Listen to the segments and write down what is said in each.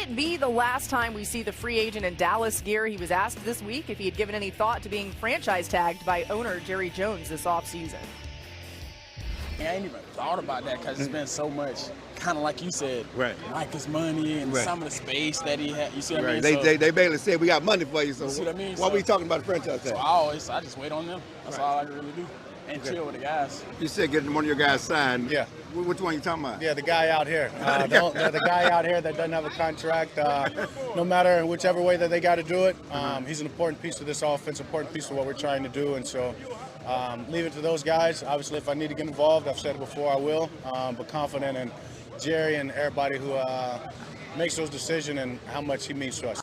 it be the last time we see the free agent in Dallas gear? He was asked this week if he had given any thought to being franchise tagged by owner Jerry Jones this offseason. Yeah, I ain't even thought about that because it's been so much, kind of like you said, right. Micah's money and some of the space that he had. You see what I mean? They, So, they basically said, we got money for you, so you see what I mean? why are we talking about the franchise tag? So I just wait on them. That's all I can really do. And chill with the guys. You said getting one of your guys signed. Yeah. Which one you talking about? Yeah, the guy out here. The guy out here that doesn't have a contract. No matter in whichever way that they got to do it, he's an important piece of this offense, important piece of what we're trying to do. And so leave it to those guys. Obviously, if I need to get involved, I've said it before, I will. But confident in Jerry and everybody who makes those decisions and how much he means to us.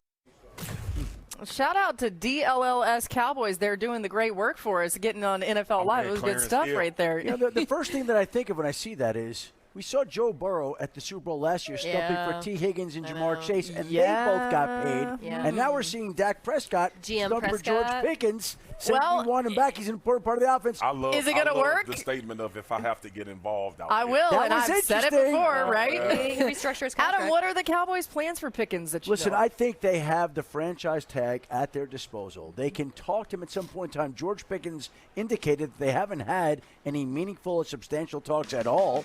Shout out to DLLS Cowboys. They're doing the great work for us, getting on NFL Live. It was good stuff right there. You know, the first thing that I think of when I see that is we saw Joe Burrow at the Super Bowl last year stumping for T. Higgins and Jamar Chase, and they both got paid. Yeah. And now we're seeing Dak Prescott stumping for George Pickens. Saying we want him back. He's an important part of the offense. I love the statement of if I have to get involved, I will. And I've said it before, right? Restructure his contract. Adam, what are the Cowboys' plans for Pickens that you Listen, know? I think they have the franchise tag at their disposal. They can talk to him at some point in time. George Pickens indicated that they haven't had any meaningful or substantial talks at all.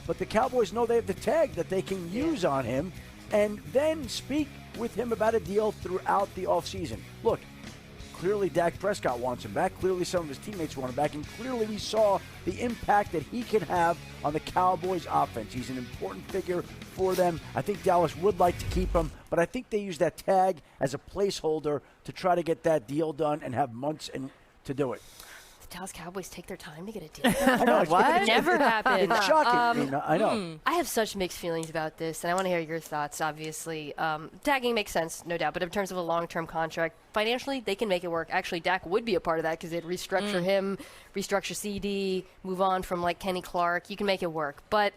But the Cowboys know they have the tag that they can use on him and then speak with him about a deal throughout the offseason. Look, clearly Dak Prescott wants him back. Clearly some of his teammates want him back. And clearly we saw the impact that he can have on the Cowboys offense. He's an important figure for them. I think Dallas would like to keep him, but I think they use that tag as a placeholder to try to get that deal done and have months to do it. The Dallas Cowboys take their time to get a deal. I know, What? Never happened. It's shocking. I know. I have such mixed feelings about this, and I want to hear your thoughts, obviously. Tagging makes sense, no doubt, but in terms of a long-term contract, financially, they can make it work. Actually, Dak would be a part of that because they'd restructure him, restructure CD, move on from, like, Kenny Clark. You can make it work. But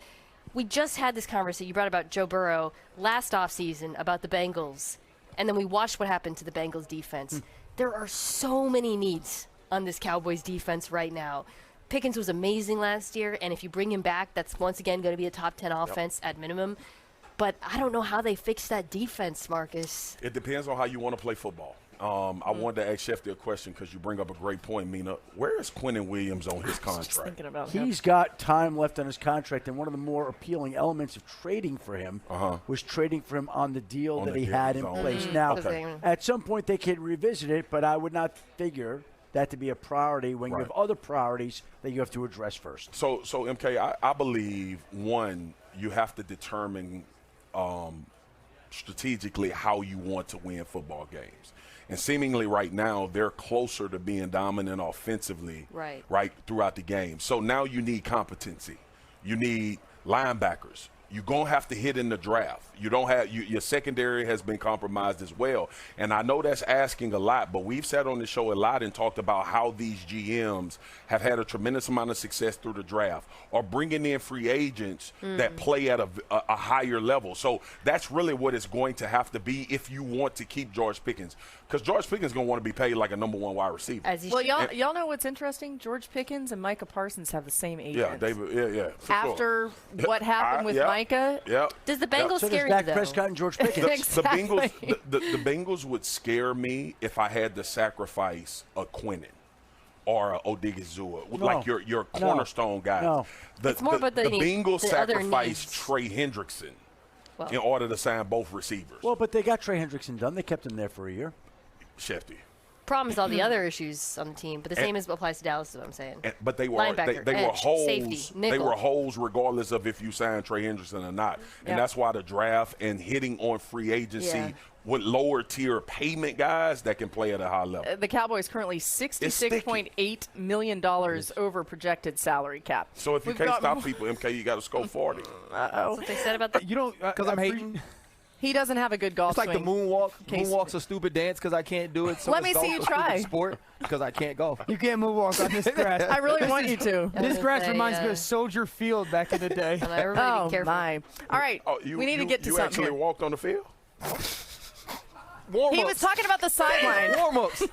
we just had this conversation. You brought about Joe Burrow last offseason about the Bengals, and then we watched what happened to the Bengals defense. There are so many needs on this Cowboys defense right now. Pickens was amazing last year, and if you bring him back, that's once again going to be a top 10 offense at minimum. But I don't know how they fix that defense, Marcus. It depends on how you want to play football. I wanted to ask Shefty a question because you bring up a great point, Mina. Where is Quentin Williams on his contract? He's got time left on his contract, and one of the more appealing elements of trading for him was trading for him on the deal that he had in place. Now, at some point they could revisit it, but I would not figure that to be a priority when you have other priorities that you have to address first. So MK, I believe, one, you have to determine strategically how you want to win football games. And seemingly right now, they're closer to being dominant offensively right throughout the game. So now you need competency. You need linebackers. You're going to have to hit in the draft. You don't have your secondary has been compromised as well. And I know that's asking a lot, but we've sat on the show a lot and talked about how these GMs have had a tremendous amount of success through the draft or bringing in free agents that play at a higher level. So that's really what it's going to have to be if you want to keep George Pickens, because George Pickens is going to want to be paid like a number one wide receiver. Well, y'all know what's interesting? George Pickens and Micah Parsons have the same agent. Yeah, David. Yeah. After what happened with Micah, does the Bengals scare you, Dak though? Prescott and George Pickens. Exactly. The Bengals would scare me if I had to sacrifice a Quentin or a Odigizua, like your cornerstone guy. No. It's more about the Bengals the other sacrificed needs. Trey Hendrickson in order to sign both receivers. Well, but they got Trey Hendrickson done. They kept him there for a year. Shefty. Problem is all the other issues on the team, but the same applies to Dallas, is what I'm saying. But they were Linebacker, they were edge, holes. safety, They nickel. were holes regardless of if you signed Trey Hendrickson or not. And that's why the draft and hitting on free agency with lower tier payment guys that can play at a high level. The Cowboys currently $66.8 million over projected salary cap. So if you can't stop people, MK, you got to score 40. That's what they said about the You don't, because I'm hating. He doesn't have a good golf It's like swing. the moonwalk. Moonwalk's a stupid dance because I can't do it. So Let me is see golf you a stupid try. Sport because I can't golf. You can't moonwalk on this grass. I really want you to. This grass say, reminds me of Soldier Field back in the day. everybody be careful. My. All right, we need to get to you something actually here. walked on the field? He was talking about the sideline. Warm-ups.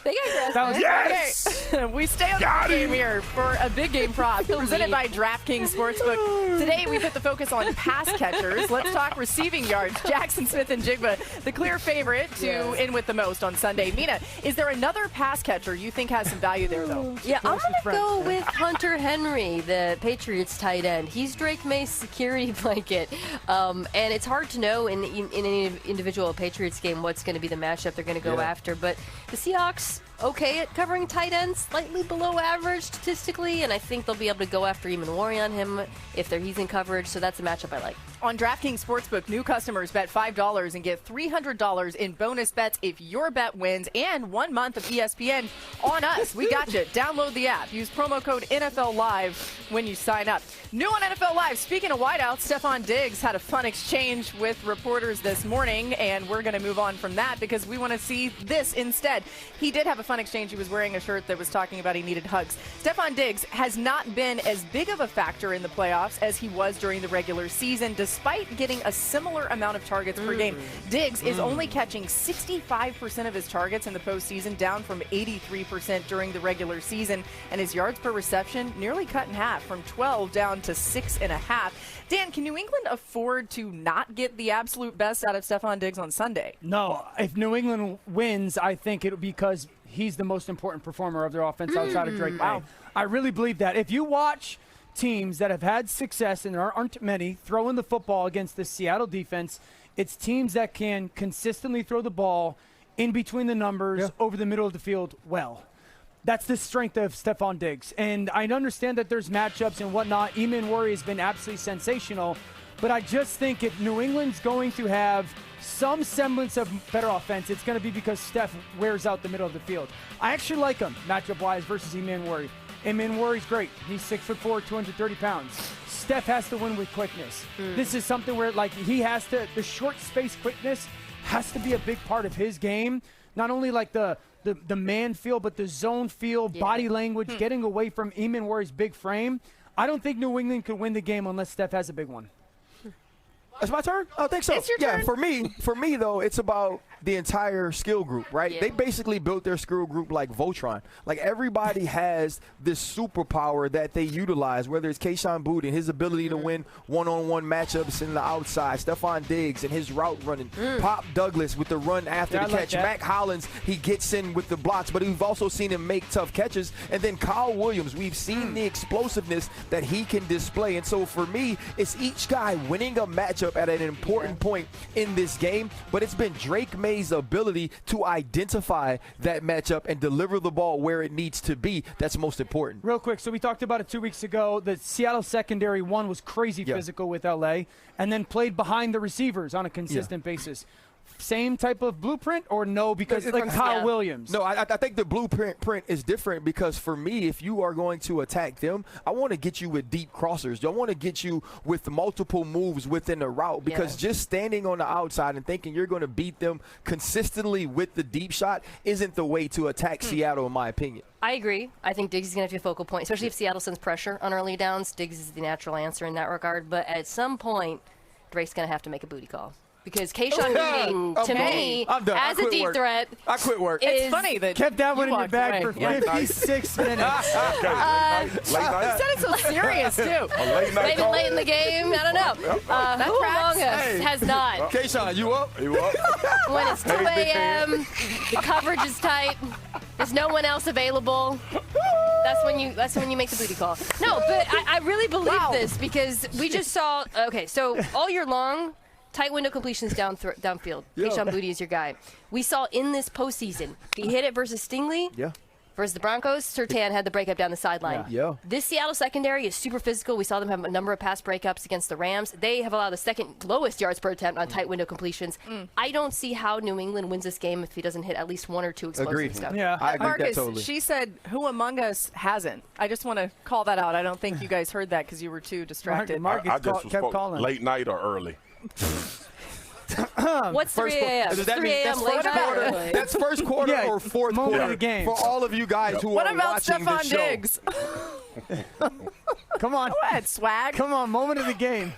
They got grass. That was Yes! Okay, we stay on the game here for a big game prop presented by DraftKings Sportsbook. Today we put the focus on pass catchers. Let's talk receiving yards. Jackson Smith and Jigba, the clear favorite to in with the most on Sunday. Mina, is there another pass catcher you think has some value there, though? Yeah, I'm going to go with Hunter Henry, the Patriots tight end. He's Drake May's security blanket. And it's hard to know in any individual Patriots game what's going to be the matchup they're going to go after. But the Seahawks, okay at covering tight ends, slightly below average statistically, and I think they'll be able to go after Worry on him if he's in coverage, so that's a matchup I like. On DraftKings Sportsbook, new customers bet $5 and get $300 in bonus bets if your bet wins, and 1 month of ESPN on us. We got you. Download the app. Use promo code NFL Live when you sign up. New on NFL Live, speaking of wideouts, Stephon Diggs had a fun exchange with reporters this morning, and we're going to move on from that because we want to see this instead. He did have a fun exchange. He was wearing a shirt that was talking about he needed hugs. Stephon Diggs has not been as big of a factor in the playoffs as he was during the regular season, despite getting a similar amount of targets per game. Diggs is only catching 65% of his targets in the postseason, down from 83% during the regular season, and his yards per reception nearly cut in half, from 12 down to 6.5. Dan, can New England afford to not get the absolute best out of Stephon Diggs on Sunday? No. If New England wins, I think it'll be because he's the most important performer of their offense outside of Drake May. I really believe that. If you watch teams that have had success, and there aren't many, throwing the football against the Seattle defense, it's teams that can consistently throw the ball in between the numbers over the middle of the field well. That's the strength of Stephon Diggs. And I understand that there's matchups and whatnot. Worry has been absolutely sensational. But I just think if New England's going to have some semblance of better offense, it's going to be because Steph wears out the middle of the field. I actually like him matchup-wise versus Worry. Worry's great. He's 6'4", 230 pounds. Steph has to win with quickness. This is something where he has to, the short space quickness has to be a big part of his game. Not only the man feel, but the zone feel, body language, getting away from Worry's big frame. I don't think New England could win the game unless Steph has a big one. It's my turn? I think so. It's your turn. For me though, it's about the entire skill group, right? Yeah. They basically built their skill group like Voltron. Like everybody has this superpower that they utilize, whether it's Kayshon Boutte and his ability to win one-on-one matchups in the outside, Stephon Diggs and his route running, Pop Douglas with the run after the catch, Mac Hollins, he gets in with the blocks, but we've also seen him make tough catches, and then Kyle Williams, we've seen the explosiveness that he can display, and so for me, it's each guy winning a matchup at an important point in this game, but it's been Drake May's ability to identify that matchup and deliver the ball where it needs to be that's most important. Real quick, so we talked about it 2 weeks ago. The Seattle secondary was crazy physical with LA, and then played behind the receivers on a consistent basis. Same type of blueprint or no? Because like Kyle Williams. No, I think the blueprint is different because for me, if you are going to attack them, I want to get you with deep crossers. I want to get you with multiple moves within the route because just standing on the outside and thinking you're going to beat them consistently with the deep shot isn't the way to attack Seattle, in my opinion. I agree. I think Diggs is going to be a focal point, especially if Seattle sends pressure on early downs. Diggs is the natural answer in that regard. But at some point, Drake's going to have to make a booty call. Because Kayshon Boutte, to me, as a deep threat, I quit work. It's funny that kept that one in your bag away. for 56 minutes. Late night. You said it so serious, too. Late maybe late in the game. I don't know. Who among us has not? Kayshon, you up? You up? When it's 2 a.m., the coverage is tight. There's no one else available. That's when you make the booty call. No, but I really believe this because we just saw. Okay, so all year long, tight window completions downfield. Kayshon Boutte is your guy. We saw in this postseason, he hit it versus Stingley. Yeah. Versus the Broncos, Surtain had the breakup down the sideline. Yeah. This Seattle secondary is super physical. We saw them have a number of pass breakups against the Rams. They have allowed the second lowest yards per attempt on tight window completions. I don't see how New England wins this game if he doesn't hit at least one or two explosive stuff. Yeah. I agree Marcus, with that totally. she said, who among us hasn't? I just want to call that out. I don't think you guys heard that because you were too distracted. Marcus I just was kept calling. late night or early. What's 3 a.m.? Does that 3 mean a.m. that's late first night? quarter? That's first quarter or fourth moment quarter of the game. for all of you guys who What are about watching Stephon this show. Diggs? Come on. Go ahead, swag. Come on, moment of the game.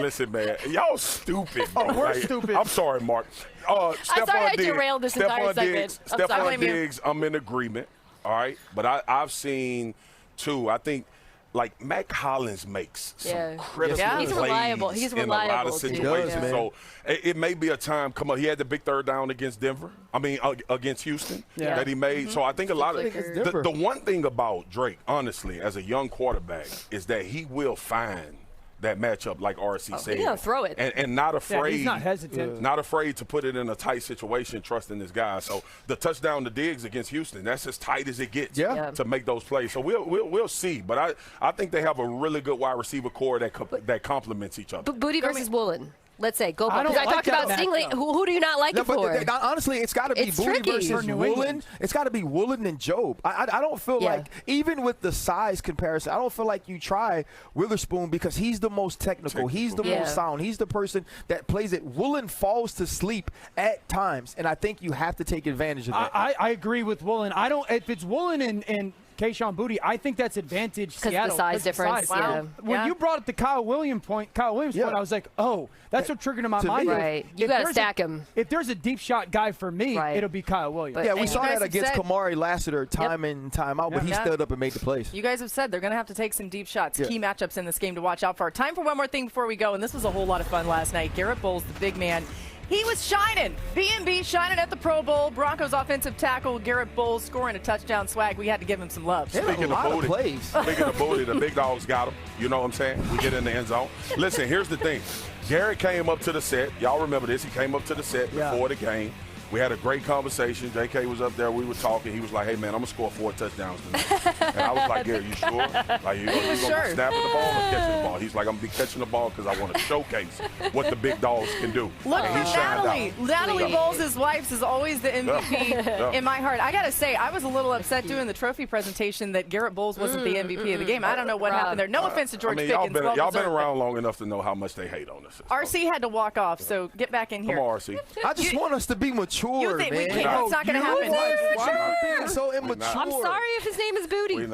Listen, man, y'all stupid. Oh, man. we're stupid. I'm sorry, Mark. I'm sorry I derailed this entire segment. Stephon Diggs, I'm in agreement. All right, but I've seen too. I think like Mac Hollins makes some critical plays. He's reliable. He's in a lot of reliable, too. situations. Yeah. So it may be a time. Come on, he had the big third down against Denver. I mean, against Houston that he made. So I think a lot of the one thing about Drake, honestly, as a young quarterback, is that he will find that matchup, like RC said. He's gonna throw it. And not afraid. He's not hesitant. Not afraid to put it in a tight situation, trusting this guy. So the touchdown to Diggs against Houston, that's as tight as it gets to make those plays. So we'll see. But I think they have a really good wide receiver core that complements each other. But Booty versus Woolen. Let's say go. I don't Because I like talked about that Stingley. matchup. Who do you not like it for? Honestly, it's got to be It's Booty tricky. versus For New Woolen. England. It's got to be Woolen and Job. I don't feel like, even with the size comparison, I don't feel like you try Witherspoon because he's the most technical. He's the most sound. He's the person that plays it. Woolen falls to sleep at times, and I think you have to take advantage of that. I agree with Woolen. If it's Woolen and Kayshon Boutte, I think that's advantage Because Seattle. the size difference. Wow. When you brought up the Kyle Williams point, I was like, oh, that's what triggered in my mind. Right. You got to stack him. If there's a deep shot guy for me, it'll be Kyle Williams. Yeah, we And saw you guys that against have said- Kamari Lassiter time in and time out, but he stood up and made the plays. You guys have said they're going to have to take some deep shots, key matchups in this game to watch out for. Time for one more thing before we go, and this was a whole lot of fun last night. Garrett Bowles, the big man, he was shining. B&B shining at the Pro Bowl. Broncos offensive tackle Garrett Bowles scoring a touchdown. Swag. We had to give him some love. Speaking of Booty, the big dogs got him. You know what I'm saying? We get in the end zone. Listen, here's the thing. Garrett came up to the set. Y'all remember this. He came up to the set before the game. We had a great conversation. JK was up there. We were talking. He was like, hey, man, I'm going to score 4 touchdowns tonight. And I was like, Garrett, you sure? Like, you going to be snapping the ball or catching the ball? He's like, I'm going to be catching the ball because I want to showcase what the big dogs can do. Look, and he shined out. Natalie Bowles' wife is always the MVP in my heart. I got to say, I was a little upset doing the trophy presentation that Garrett Bowles wasn't the MVP of the game. I don't know what happened there. No offense to George Pickens. Y'all been around long enough to know how much they hate on us. RC had to walk off, so get back in here. Come on, RC. I just want us to be mature, You think man. it's not going to happen? Why are you being so immature? I'm sorry if his name is Booty. We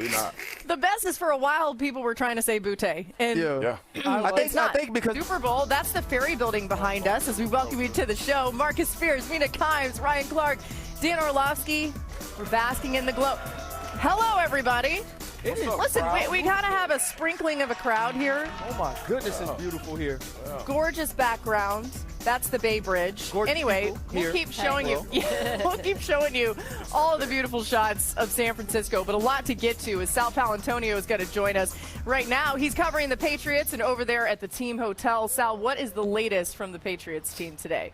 not. The best is for a while people were trying to say Butte. And I think because Super Bowl, that's the Ferry Building behind us as we welcome you to the show. Marcus Spears, Mina Kimes, Ryan Clark, Dan Orlovsky. We're basking in the glow. Hello, everybody. Listen, we kind of have a sprinkling of a crowd here. oh my goodness, it's beautiful here. Gorgeous background. That's the Bay Bridge. Gorgeous Anyway, people we'll here. keep showing you. We'll keep showing you all of the beautiful shots of San Francisco, but a lot to get to as Sal Palantonio is going to join us right now. He's covering the Patriots and over there at the team hotel. Sal, what is the latest from the Patriots team today?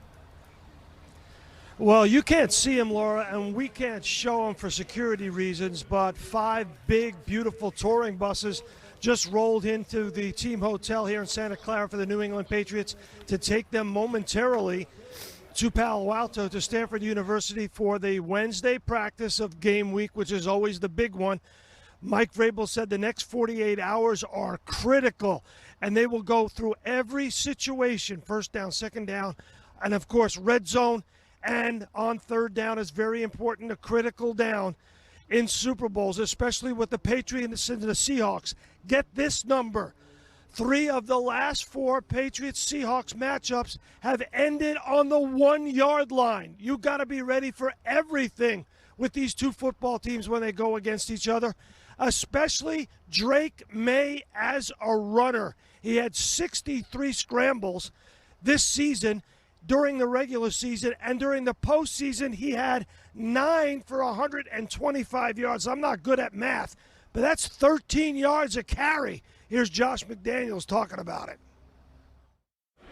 Well, you can't see him, Laura, and we can't show him for security reasons, but 5 big, beautiful touring buses just rolled into the team hotel here in Santa Clara for the New England Patriots to take them momentarily to Palo Alto, to Stanford University for the Wednesday practice of game week, which is always the big one. Mike Vrabel said the next 48 hours are critical, and they will go through every situation, first down, second down, and, of course, red zone, and on third down is very important, a critical down in Super Bowls, especially with the Patriots and the Seahawks. Get this number. 3 of the last 4 Patriots-Seahawks matchups have ended on the 1-yard line. You got to be ready for everything with these two football teams when they go against each other, especially Drake May as a runner. He had 63 scrambles this season during the regular season, and during the postseason, he had 9 for 125 yards. I'm not good at math, but that's 13 yards a carry. Here's Josh McDaniels talking about it.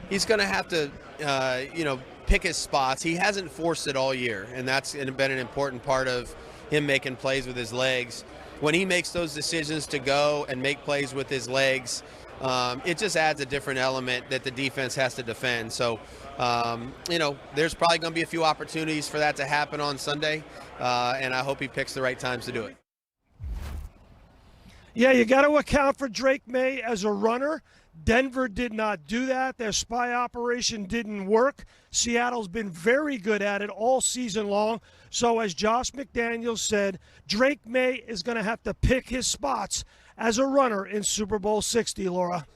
He's going to have to, pick his spots. He hasn't forced it all year, and that's been an important part of him making plays with his legs. When he makes those decisions to go and make plays with his legs, it just adds a different element that the defense has to defend. So, there's probably going to be a few opportunities for that to happen on Sunday, and I hope he picks the right times to do it. Yeah, you got to account for Drake May as a runner. Denver did not do that. Their spy operation didn't work. Seattle's been very good at it all season long. So as Josh McDaniels said, Drake May is going to have to pick his spots as a runner in Super Bowl 60, Laura.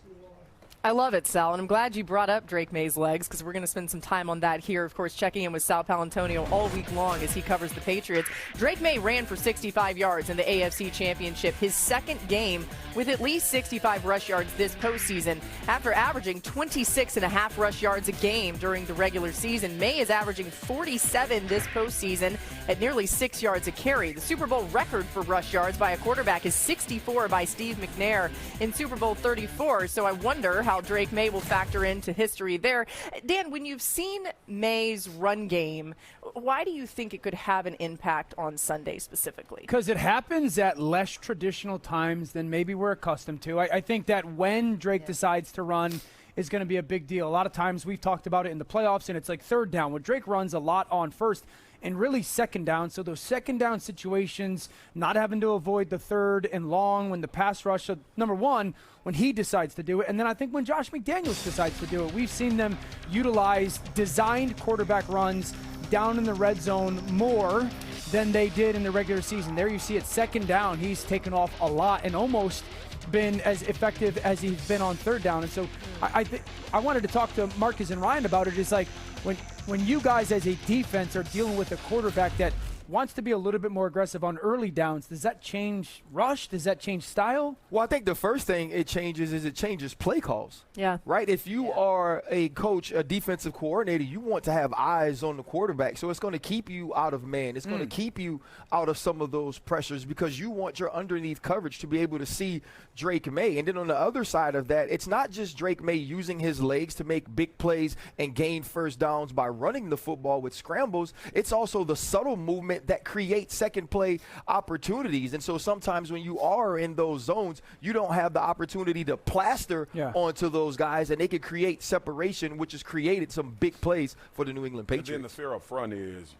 I love it, Sal, and I'm glad you brought up Drake May's legs because we're going to spend some time on that here. Of course, checking in with Sal Palantonio all week long as he covers the Patriots. Drake May ran for 65 yards in the AFC Championship, his second game with at least 65 rush yards this postseason. After averaging 26.5 rush yards a game during the regular season, May is averaging 47 this postseason at nearly 6 yards a carry. The Super Bowl record for rush yards by a quarterback is 64 by Steve McNair in Super Bowl 34, so I wonder how Drake May will factor into history there. Dan, when you've seen May's run game, why do you think it could have an impact on Sunday specifically? Because it happens at less traditional times than maybe we're accustomed to. I think that when Drake decides to run is going to be a big deal. A lot of times we've talked about it in the playoffs, and it's like third down. When Drake runs a lot on first and really second down, so those second down situations, not having to avoid the third and long when the pass rush, so number one, when he decides to do it, and then I think when Josh McDaniels decides to do it, we've seen them utilize designed quarterback runs down in the red zone more than they did in the regular season. There you see it second down, he's taken off a lot and almost been as effective as he's been on third down. And so I wanted to talk to Marcus and Ryan about it. It's like when you guys as a defense are dealing with a quarterback that wants to be a little bit more aggressive on early downs, does that change rush? Does that change style? Well, I think the first thing it changes play calls. Yeah. Right? If you are a coach, a defensive coordinator, you want to have eyes on the quarterback. So it's going to keep you out of man. It's going to keep you out of some of those pressures because you want your underneath coverage to be able to see Drake May. And then on the other side of that, it's not just Drake May using his legs to make big plays and gain first downs by running the football with scrambles. It's also the subtle movement that creates second play opportunities. And so sometimes when you are in those zones, you don't have the opportunity to plaster onto those guys, and they can create separation, which has created some big plays for the New England Patriots. And then the fear up front is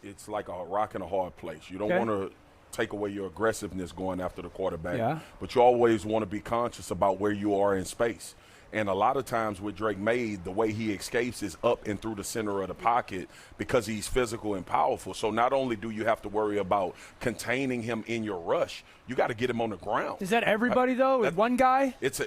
it's like a rock and a hard place. You don't want to take away your aggressiveness going after the quarterback, but you always want to be conscious about where you are in space. And a lot of times with Drake May, the way he escapes is up and through the center of the pocket because he's physical and powerful. So not only do you have to worry about containing him in your rush, you got to get him on the ground. Is that everybody, though? One guy? It's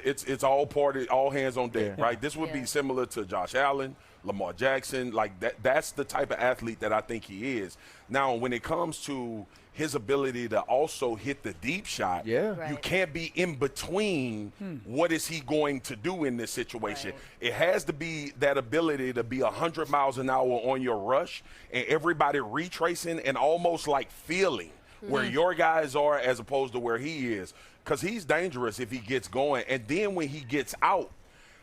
all hands on deck, right? This would be similar to Josh Allen, Lamar Jackson. Like that's the type of athlete that I think he is. Now, when it comes to his ability to also hit the deep shot, you can't be in between what is he going to do in this situation. It has to be that ability to be 100 miles an hour on your rush and everybody retracing and almost like feeling where your guys are as opposed to where he is, because he's dangerous if he gets going. And then when he gets out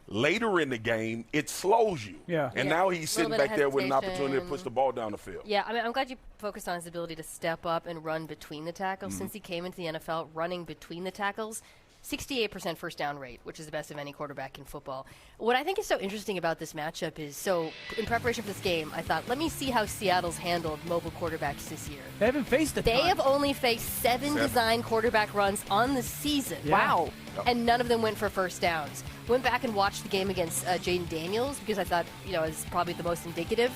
later in the game, it slows you. And now he's sitting back there with an opportunity to push the ball down the field. Yeah, I mean, I'm glad you focused on his ability to step up and run between the tackles. Since he came into the NFL, running between the tackles, 68% first down rate, which is the best of any quarterback in football. What I think is so interesting about this matchup is, so in preparation for this game, I thought, let me see how Seattle's handled mobile quarterbacks this year. They haven't faced it. They have only faced seven design quarterback runs on the season. Wow. And none of them went for first downs. Went back and watched the game against Jaden Daniels because I thought, is probably the most indicative.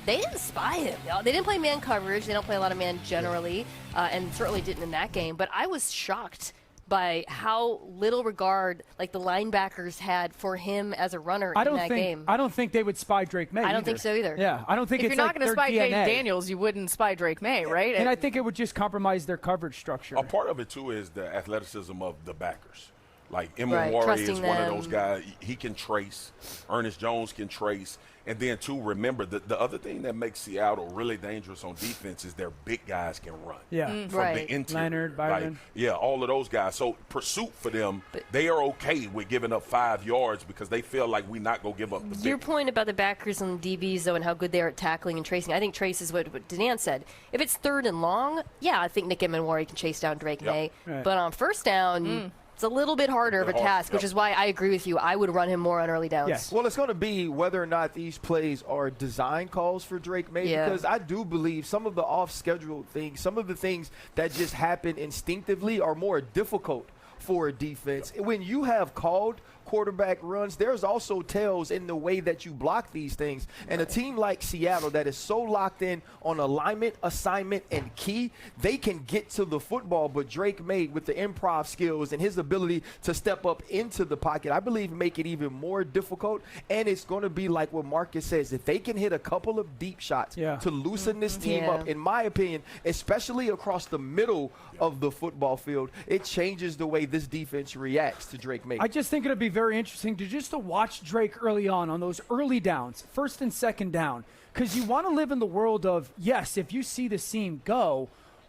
They didn't spy him. They didn't play man coverage. They don't play a lot of man generally, and certainly didn't in that game. But I was shocked by how little regard the linebackers had for him as a runner in that game. I don't think they would spy Drake May. I don't think so either. Yeah, I don't think if it's you're not going to spy Jaden Daniels, you wouldn't spy Drake May, right? And I think it would just compromise their coverage structure. A part of it too is the athleticism of the backers. Like Emmanwori is one of those guys. He can trace. Ernest Jones can trace. And then, too, remember, the other thing that makes Seattle really dangerous on defense is their big guys can run. Yeah. From the interior. Leonard, Byron. All of those guys. So, pursuit for them, they are okay with giving up 5 yards because they feel like we're not going to give up the Your point about the backers and the DBs, though, and how good they are at tackling and tracing, I think trace is what Dan said. If it's third and long, I think Nick Emmanwori can chase down Drake May. Right. But on first down, it's a little bit harder of a task, which is why I agree with you. I would run him more on early downs. Yes. Well, it's going to be whether or not these plays are design calls for Drake May, because I do believe some of the off-schedule things, some of the things that just happen instinctively are more difficult for a defense. When you have called quarterback runs, there's also tells in the way that you block these things. And a team like Seattle that is so locked in on alignment, assignment, and key, they can get to the football. But Drake May, with the improv skills and his ability to step up into the pocket, I believe make it even more difficult. And it's going to be like what Marcus says. If they can hit a couple of deep shots to loosen this team up, in my opinion, especially across the middle of the football field, it changes the way this defense reacts to Drake May. I just think it'll be very interesting to watch Drake early on those early downs, first and second down, because you want to live in the world of, yes, if you see the seam go,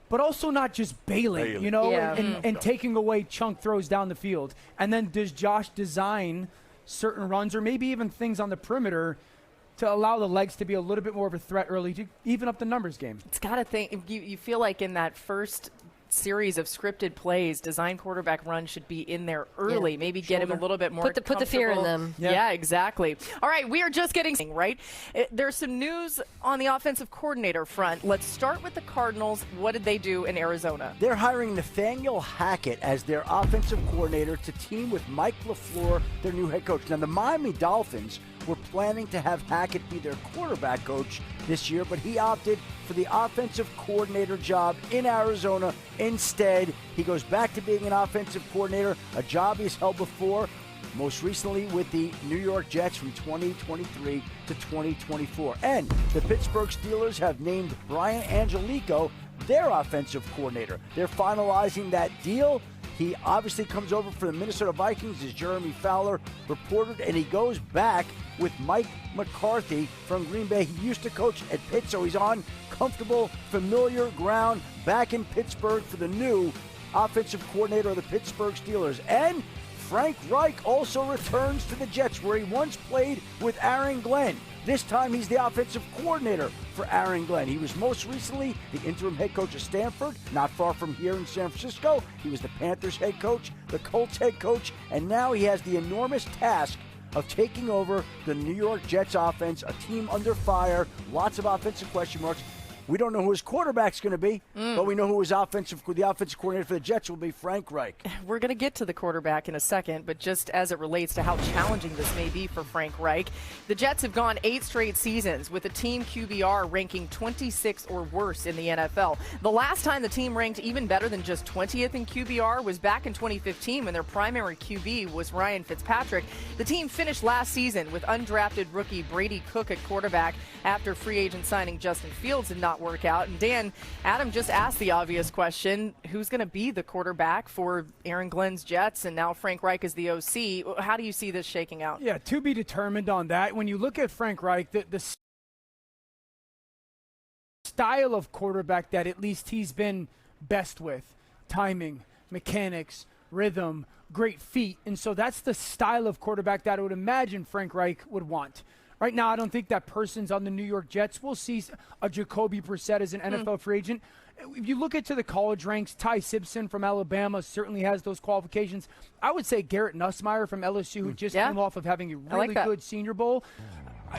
but also not just bailing, you know, and taking away chunk throws down the field. And then does Josh design certain runs or maybe even things on the perimeter to allow the legs to be a little bit more of a threat early to even up the numbers game? It's got to think. You feel like in that first series of scripted plays, design quarterback run should be in there early. Maybe get him a little bit more put the fear in them. Yeah, exactly. All right, we are just getting right. There's some news on the offensive coordinator front. Let's start with the Cardinals. What did they do in Arizona? They're hiring Nathaniel Hackett as their offensive coordinator to team with Mike LaFleur, their new head coach. Now, the Miami Dolphins were planning to have Hackett be their quarterback coach this year, but he opted for the offensive coordinator job in Arizona instead. He goes back to being an offensive coordinator, a job he's held before, most recently with the New York Jets from 2023 to 2024. And the Pittsburgh Steelers have named Brian Angelico their offensive coordinator. They're finalizing that deal. He obviously comes over for the Minnesota Vikings, as Jeremy Fowler reported, and he goes back with Mike McCarthy from Green Bay. He used to coach at Pitt, so he's on comfortable, familiar ground back in Pittsburgh for the new offensive coordinator of the Pittsburgh Steelers. And Frank Reich also returns to the Jets, where he once played with Aaron Glenn. This time he's the offensive coordinator for Aaron Glenn. He was most recently the interim head coach of Stanford, not far from here in San Francisco. He was the Panthers head coach, the Colts head coach, and now he has the enormous task of taking over the New York Jets offense, a team under fire, lots of offensive question marks. We don't know who his quarterback's going to be, but we know who the offensive coordinator for the Jets will be, Frank Reich. We're going to get to the quarterback in a second, but just as it relates to how challenging this may be for Frank Reich, the Jets have gone 8 straight seasons with a team QBR ranking 26 or worse in the NFL. The last time the team ranked even better than just 20th in QBR was back in 2015 when their primary QB was Ryan Fitzpatrick. The team finished last season with undrafted rookie Brady Cook at quarterback after free agent signing Justin Fields did not work out. And Dan, Adam just asked the obvious question, who's going to be the quarterback for Aaron Glenn's Jets, and now Frank Reich is the OC. How do you see this shaking out? Yeah, to be determined on that. When you look at Frank Reich, the style of quarterback that at least he's been best with, timing, mechanics, rhythm, great feet. And so that's the style of quarterback that I would imagine Frank Reich would want. Right now, I don't think that person's on the New York Jets. We'll see a Jacoby Brissett as an NFL free agent. If you look into the college ranks, Ty Simpson from Alabama certainly has those qualifications. I would say Garrett Nussmeier from LSU, who just came off of having a really good Senior Bowl.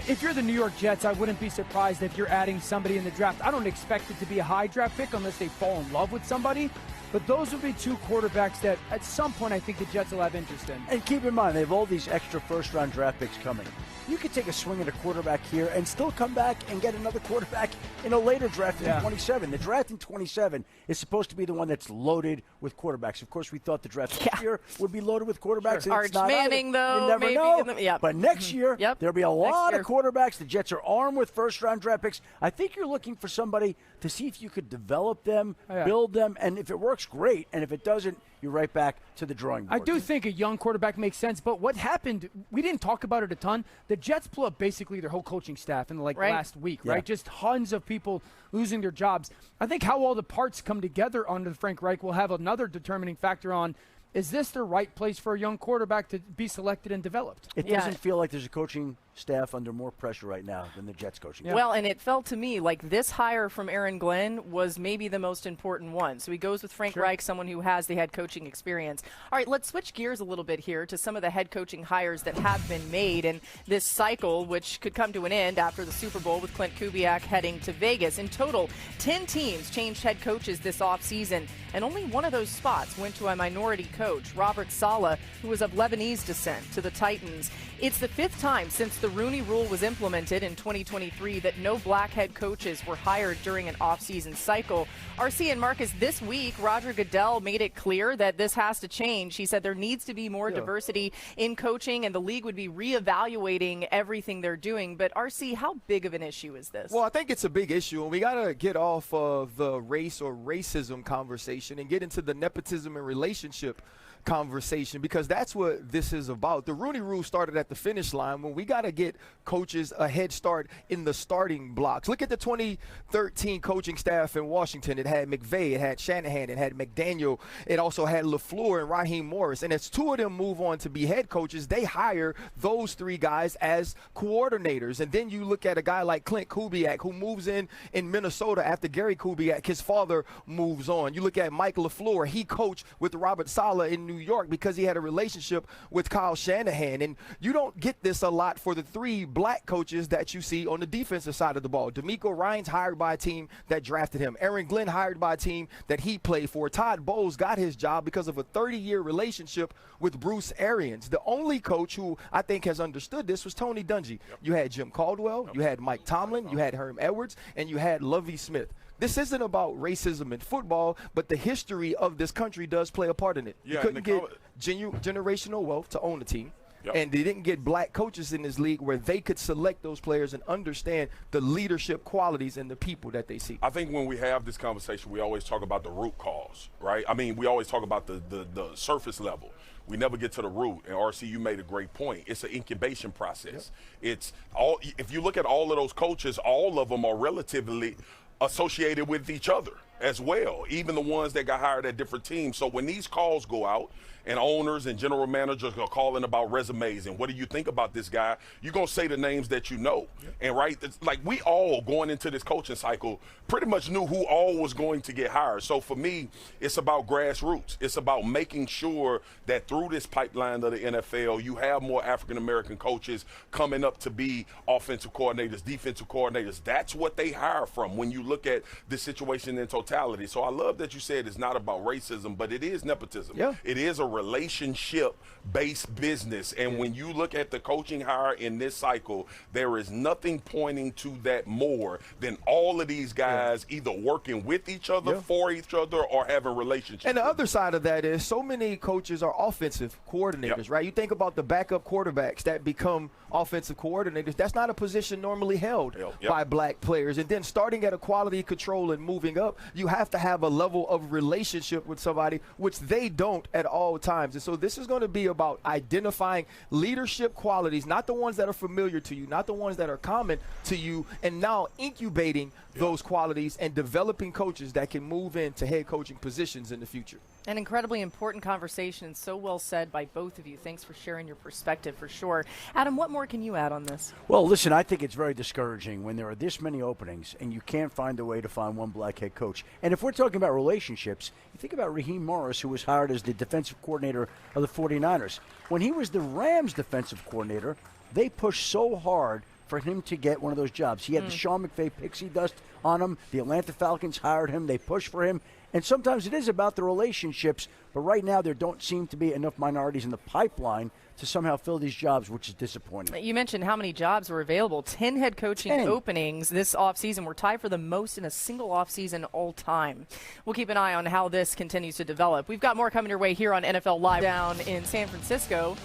If you're the New York Jets, I wouldn't be surprised if you're adding somebody in the draft. I don't expect it to be a high draft pick unless they fall in love with somebody. But those would be 2 quarterbacks that at some point I think the Jets will have interest in. And keep in mind, they have all these extra first-round draft picks coming. You could take a swing at a quarterback here and still come back and get another quarterback in a later draft in 27. The draft in 27 is supposed to be the one that's loaded with quarterbacks. Of course, we thought the draft this year would be loaded with quarterbacks. Sure. Arch Manning, though, you never maybe know. But next year, there'll be a lot of quarterbacks. The Jets are armed with first-round draft picks. I think you're looking for somebody to see if you could develop them, build them, and if it works, great. And if it doesn't, you're right back to the drawing board. I do think a young quarterback makes sense, but what happened, we didn't talk about it a ton. The Jets blew up basically their whole coaching staff in the last week, right? Just tons of people losing their jobs. I think how all the parts come together under Frank Reich will have another determining factor on, is this the right place for a young quarterback to be selected and developed? It doesn't feel like there's a coaching staff under more pressure right now than the Jets coaching. Well, and it felt to me like this hire from Aaron Glenn was maybe the most important one. So he goes with Frank Reich, someone who has the head coaching experience. All right, let's switch gears a little bit here to some of the head coaching hires that have been made in this cycle, which could come to an end after the Super Bowl with Clint Kubiak heading to Vegas. In total, 10 teams changed head coaches this offseason, and only one of those spots went to a minority coach, Robert Saleh, who was of Lebanese descent, to the Titans. It's the 5th time since the Rooney Rule was implemented in 2023 that no black head coaches were hired during an offseason cycle. RC and Marcus, this week, Roger Goodell made it clear that this has to change. He said there needs to be more diversity in coaching, and the league would be reevaluating everything they're doing. But RC, how big of an issue is this? Well, I think it's a big issue, and we got to get off of the race or racism conversation and get into the nepotism and relationship conversation, because that's what this is about. The Rooney Rule started at the finish line when we got to get coaches a head start in the starting blocks. Look at the 2013 coaching staff in Washington. It had McVay, it had Shanahan, it had McDaniel, it also had LaFleur and Raheem Morris. And as 2 of them move on to be head coaches, they hire those 3 guys as coordinators. And then you look at a guy like Clint Kubiak, who moves in Minnesota after Gary Kubiak, his father, moves on. You look at Mike LaFleur, he coached with Robert Saleh in New York because he had a relationship with Kyle Shanahan. And you don't get this a lot for the 3 black coaches that you see on the defensive side of the ball. DeMeco Ryans hired by a team that drafted him. Aaron Glenn hired by a team that he played for. Todd Bowles got his job because of a 30-year relationship with Bruce Arians. The only coach who I think has understood this was Tony Dungy. You had Jim Caldwell, you had Mike Tomlin, you had Herm Edwards, and you had Lovie Smith. This isn't about racism in football, but the history of this country does play a part in it. You couldn't get generational wealth to own a team. And they didn't get black coaches in this league where they could select those players and understand the leadership qualities and the people that they see. I think when we have this conversation, we always talk about the root cause, right? I mean, we always talk about the surface level. We never get to the root. And RC, you made a great point. It's an incubation process. It's all. If you look at all of those coaches, all of them are relatively associated with each other as well, even the ones that got hired at different teams. So when these calls go out and owners and general managers are calling about resumes and what do you think about this guy, you're going to say the names that you know. And right, it's like we all going into this coaching cycle pretty much knew who all was going to get hired. So for me, it's about grassroots. It's about making sure that through this pipeline of the NFL, you have more African-American coaches coming up to be offensive coordinators, defensive coordinators. That's what they hire from when you look at the situation in totality. So I love that you said it's not about racism, but it is nepotism. It is a relationship-based business. And when you look at the coaching hire in this cycle, there is nothing pointing to that more than all of these guys either working with each other, for each other, or having relationships. And the other side of that is so many coaches are offensive coordinators, right? You think about the backup quarterbacks that become offensive coordinators. That's not a position normally held by black players. And then starting at a quality control and moving up, you have to have a level of relationship with somebody, which they don't at all times. And so this is going to be about identifying leadership qualities, not the ones that are familiar to you, not the ones that are common to you, and now incubating those qualities and developing coaches that can move into head coaching positions in the future. An incredibly important conversation, and so well said by both of you. Thanks for sharing your perspective for sure. Adam, what more can you add on this? Well, listen, I think it's very discouraging when there are this many openings and you can't find a way to find one black head coach. And if we're talking about relationships, you think about Raheem Morris, who was hired as the defensive coordinator of the 49ers. When he was the Rams defensive coordinator, they pushed so hard for him to get one of those jobs. He had the Sean McVay pixie dust on him. The Atlanta Falcons hired him. They pushed for him. And sometimes it is about the relationships, but right now there don't seem to be enough minorities in the pipeline to somehow fill these jobs, which is disappointing. You mentioned how many jobs were available. 10 head coaching openings this offseason. We're tied for the most in a single offseason all time. We'll keep an eye on how this continues to develop. We've got more coming your way here on NFL Live down in San Francisco.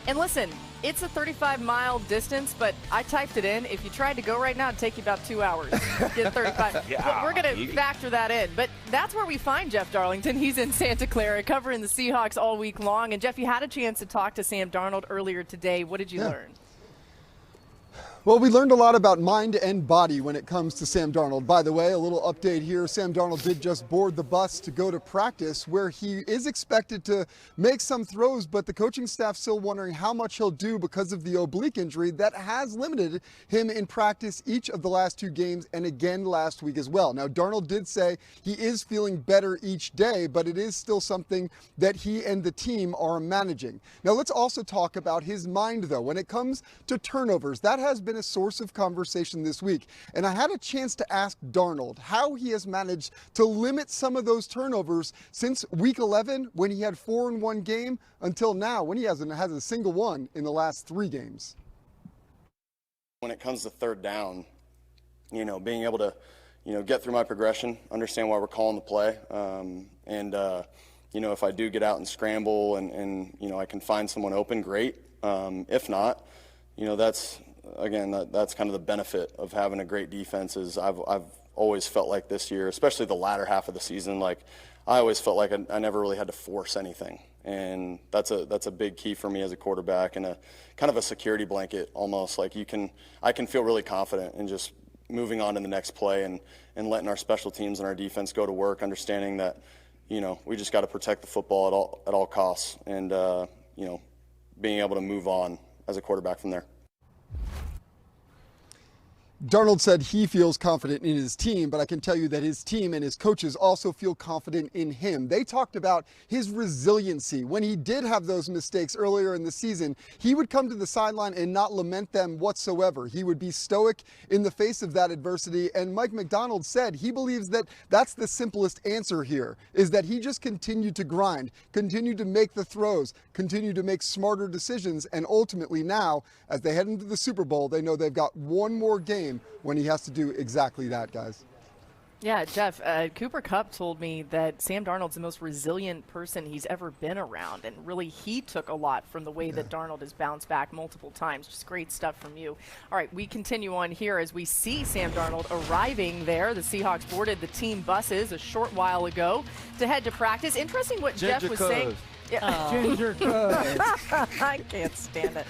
And listen, it's a 35-mile distance, but I typed it in. If you tried to go right now, it'd take you about 2 hours. Get 35. Well, we're going to factor that in. But that's where we find Jeff Darlington. He's in Santa Clara covering the Seahawks all week long. And, Jeff, you had a chance to talk to Sam Darnold earlier today. What did you learn? Well, we learned a lot about mind and body when it comes to Sam Darnold. By the way, a little update here. Sam Darnold did just board the bus to go to practice, where he is expected to make some throws, but the coaching staff still wondering how much he'll do because of the oblique injury that has limited him in practice each of the last 2 games and again last week as well. Now, Darnold did say he is feeling better each day, but it is still something that he and the team are managing. Now, let's also talk about his mind, though. When it comes to turnovers, that has been been a source of conversation this week. And I had a chance to ask Darnold how he has managed to limit some of those turnovers since week 11 when he had 4 in one game until now when he has a single one in the last 3 games. When it comes to third down, being able to, get through my progression, understand why we're calling the play, if I do get out and scramble and I can find someone open, great. If not, that's kind of the benefit of having a great defense. Is I've always felt like this year, especially the latter half of the season, like I always felt like I never really had to force anything. And that's a big key for me as a quarterback, and a kind of a security blanket almost. Like I can feel really confident in just moving on to the next play and letting our special teams and our defense go to work, understanding that we just got to protect the football at all costs, and being able to move on as a quarterback from there. Darnold said he feels confident in his team, but I can tell you that his team and his coaches also feel confident in him. They talked about his resiliency. When he did have those mistakes earlier in the season, he would come to the sideline and not lament them whatsoever. He would be stoic in the face of that adversity, and Mike McDonald said he believes that that's the simplest answer here, is that he just continued to grind, continued to make the throws, continued to make smarter decisions, and ultimately now, as they head into the Super Bowl, they know they've got one more game when he has to do exactly that, guys. Yeah, Jeff, Cooper Kupp told me that Sam Darnold's the most resilient person he's ever been around, and really he took a lot from the way that Darnold has bounced back multiple times. Just great stuff from you. All right, we continue on here as we see Sam Darnold arriving there. The Seahawks boarded the team buses a short while ago to head to practice. Interesting what Jeff was saying. Yeah. Ginger I can't stand it.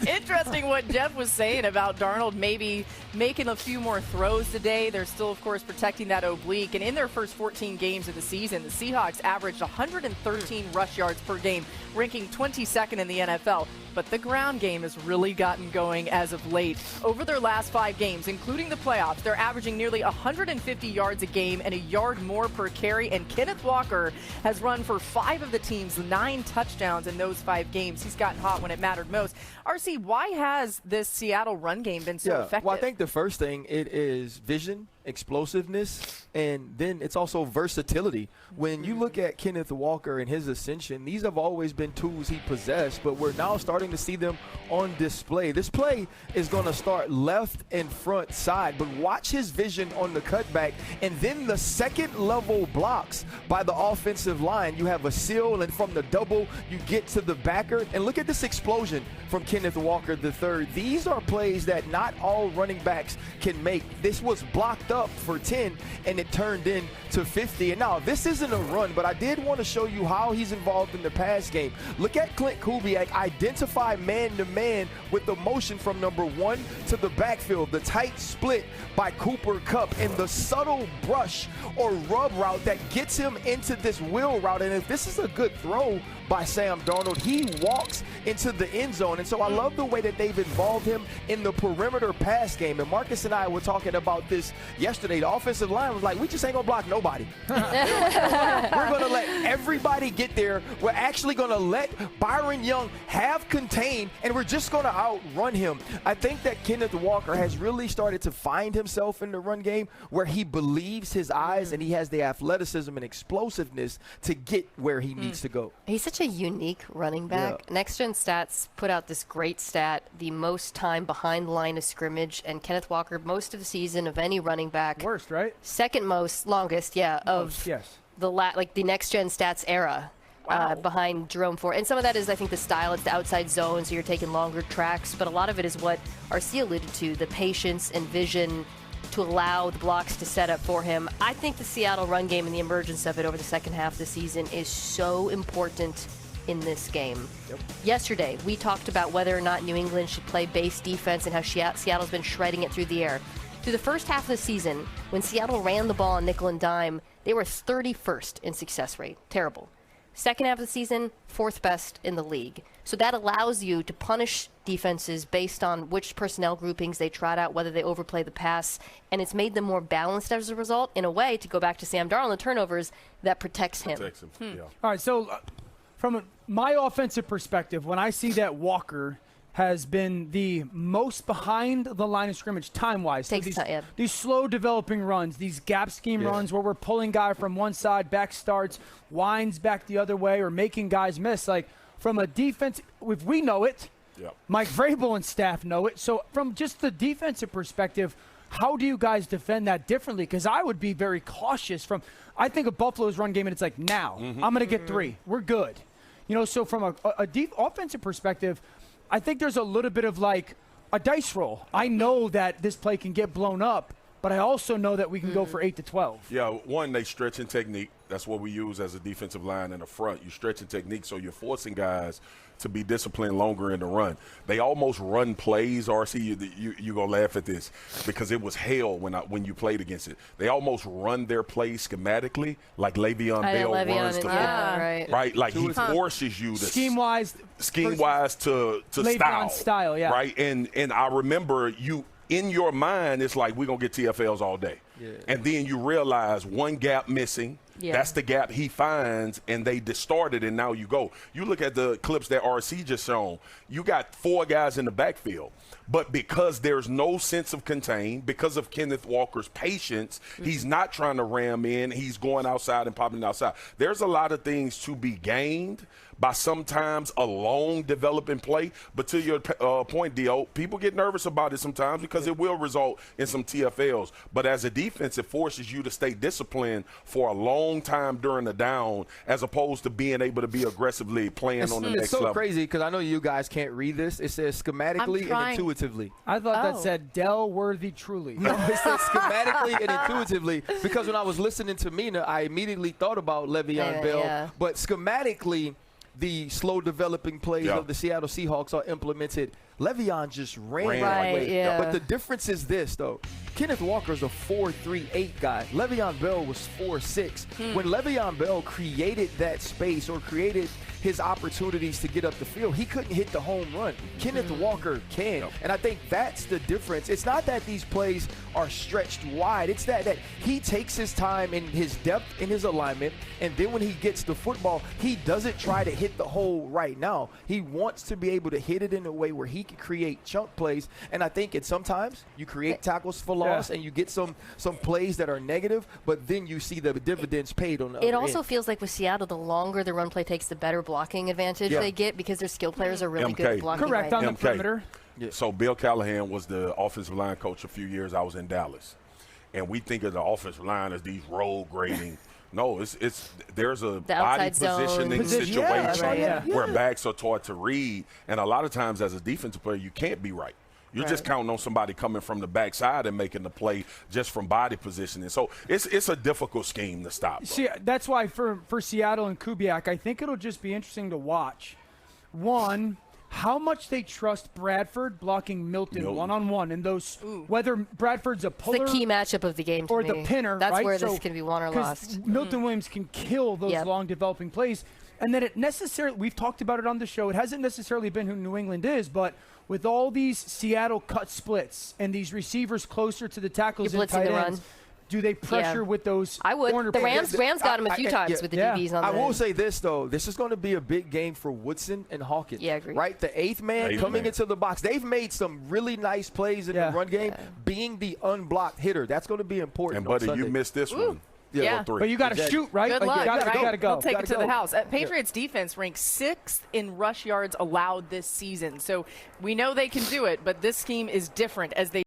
Interesting what Jeff was saying about Darnold maybe making a few more throws today. They're still, of course, protecting that oblique. And in their first 14 games of the season, the Seahawks averaged 113 rush yards per game, ranking 22nd in the NFL. But the ground game has really gotten going as of late. Over their last 5 games, including the playoffs, they're averaging nearly 150 yards a game and a yard more per carry. And Kenneth Walker has run for 5 of the team's 9 touchdowns in those 5 games. He's gotten hot when it mattered most. RC, why has this Seattle run game been so effective? Well, I think the first thing, it is vision, explosiveness, and then it's also versatility. When you look at Kenneth Walker and his ascension, these have always been tools he possessed, but we're now starting to see them on display. This play is going to start left and front side, but watch his vision on the cutback, and then the second level blocks by the offensive line. You have a seal, and from the double, you get to the backer, and look at this explosion from Kenneth Walker III. These are plays that not all running backs can make. This was blocked up for 10, and it turned into 50. And now, this isn't a run, but I did want to show you how he's involved in the pass game. Look at Clint Kubiak identify man-to-man with the motion from number 1 to the backfield, the tight split by Cooper Kupp, and the subtle brush or rub route that gets him into this wheel route. And if this is a good throw by Sam Darnold, he walks into the end zone. And so I love the way that they've involved him in the perimeter pass game. And Marcus and I were talking about this yesterday. The offensive line was like, we just ain't gonna block nobody. We're gonna let everybody get there. We're actually gonna let Byron Young have contain, and we're just gonna outrun him. I think that Kenneth Walker has really started to find himself in the run game where he believes his eyes and he has the athleticism and explosiveness to get where he needs to go. He's such a unique running back. Yeah. Next Gen Stats put out this great stat, the most time behind the line of scrimmage, and Kenneth Walker most of the season of any running back. Worst, right? Second most, longest, of yes. the Next Gen Stats era. Behind Jerome Ford. And some of that is, I think, the style. It's the outside zone, so you're taking longer tracks. But a lot of it is what RC alluded to, the patience and vision to allow the blocks to set up for him. I think the Seattle run game and the emergence of it over the second half of the season is so important in this game. Yep. Yesterday, we talked about whether or not New England should play base defense and how Seattle's been shredding it through the air. Through the first half of the season, when Seattle ran the ball on nickel and dime, they were 31st in success rate. Terrible. Second half of the season, 4th best in the league. So that allows you to punish defenses based on which personnel groupings they trot out, whether they overplay the pass, and it's made them more balanced as a result, in a way, to go back to Sam Darnold, the turnovers, that protects him. All right, so from my offensive perspective, when I see that Walker has been the most behind the line of scrimmage time-wise. So these slow developing runs, these gap scheme runs where we're pulling guy from one side, back starts, winds back the other way, or making guys miss. Like, from a defense, if we know it, Mike Vrabel and staff know it. So from just the defensive perspective, how do you guys defend that differently? Because I would be very cautious I think of Buffalo's run game, and it's like, now, I'm going to get 3. We're good. So from a deep offensive perspective, I think there's a little bit of like a dice roll. I know that this play can get blown up, but I also know that we can go for 8 to 12. Yeah, one, they stretch in technique. That's what we use as a defensive line in the front. You stretch in technique, so you're forcing guys to be disciplined longer in the run. They almost run plays, RC. You're going to laugh at this because it was hell when you played against it. They almost run their plays schematically like Le'Veon Bell runs to football. Right? Like he forces you to scheme-wise to style. Right? And I remember you in your mind, it's like we're going to get TFLs all day. Yeah. And then you realize one gap missing. Yeah. That's the gap he finds, and they distort it, and now you go. You look at the clips that RC just shown. You got 4 guys in the backfield. But because there's no sense of contain, because of Kenneth Walker's patience, he's not trying to ram in. He's going outside and popping outside. There's a lot of things to be gained by sometimes a long developing play. But to your point, Dio, people get nervous about it sometimes because it will result in some TFLs. But as a defense, it forces you to stay disciplined for a long time during the down as opposed to being able to be aggressively playing on the next level. It's so crazy because I know you guys can't read this. It says schematically and intuitively. I thought that said Dell Worthy Truly. No, it says schematically and intuitively because when I was listening to Mina, I immediately thought about Le'Veon Bell. Yeah. But schematically, the slow developing plays of the Seattle Seahawks are implemented. Le'Veon just ran away. Yeah. But the difference is this, though. Kenneth Walker's a 4.38 guy. Le'Veon Bell was 4.6. When Le'Veon Bell created that space or created his opportunities to get up the field, he couldn't hit the home run. Kenneth Walker can. And I think that's the difference. It's not that these plays are stretched wide. It's that he takes his time in his depth in his alignment, and then when he gets the football, he doesn't try to hit the hole right now. He wants to be able to hit it in a way where he can create chunk plays. And I think sometimes you create tackles for loss and you get some plays that are negative, but then you see the dividends paid on the other end. It also feels like with Seattle, the longer the run play takes, the better blocking advantage they get because their skill players are really good at blocking. Correct, on the perimeter. Yeah. So Bill Callahan was the offensive line coach a few years. I was in Dallas. And we think of the offensive line as these roll grading. No, there's a body positioning situation where backs are taught to read. And a lot of times as a defensive player, you can't be right. You're just counting on somebody coming from the backside and making the play just from body positioning. So it's a difficult scheme to stop. See, that's why for Seattle and Kubiak, I think it'll just be interesting to watch. One, how much they trust Bradford blocking Milton one-on-one and those whether Bradford's a puller. It's the key matchup of the game to or me. The pinner. That's where this can be won or lost. Milton Williams can kill those long developing plays. And then we've talked about it on the show, it hasn't necessarily been who New England is, but with all these Seattle cut splits and these receivers closer to the tackles and tight ends, do they pressure with those corner plays? Rams got him a few times with the DBs on the I will say this, though. This is going to be a big game for Woodson and Hawkins. Yeah, I agree. Right? The eighth man coming into the box. They've made some really nice plays in the run game, being the unblocked hitter. That's going to be important. And, buddy, you missed this one. Yeah, but you got to shoot, right? Good luck. You got to go. We'll take it to the house. Patriots defense ranks 6th in rush yards allowed this season. So we know they can do it, but this scheme is different as they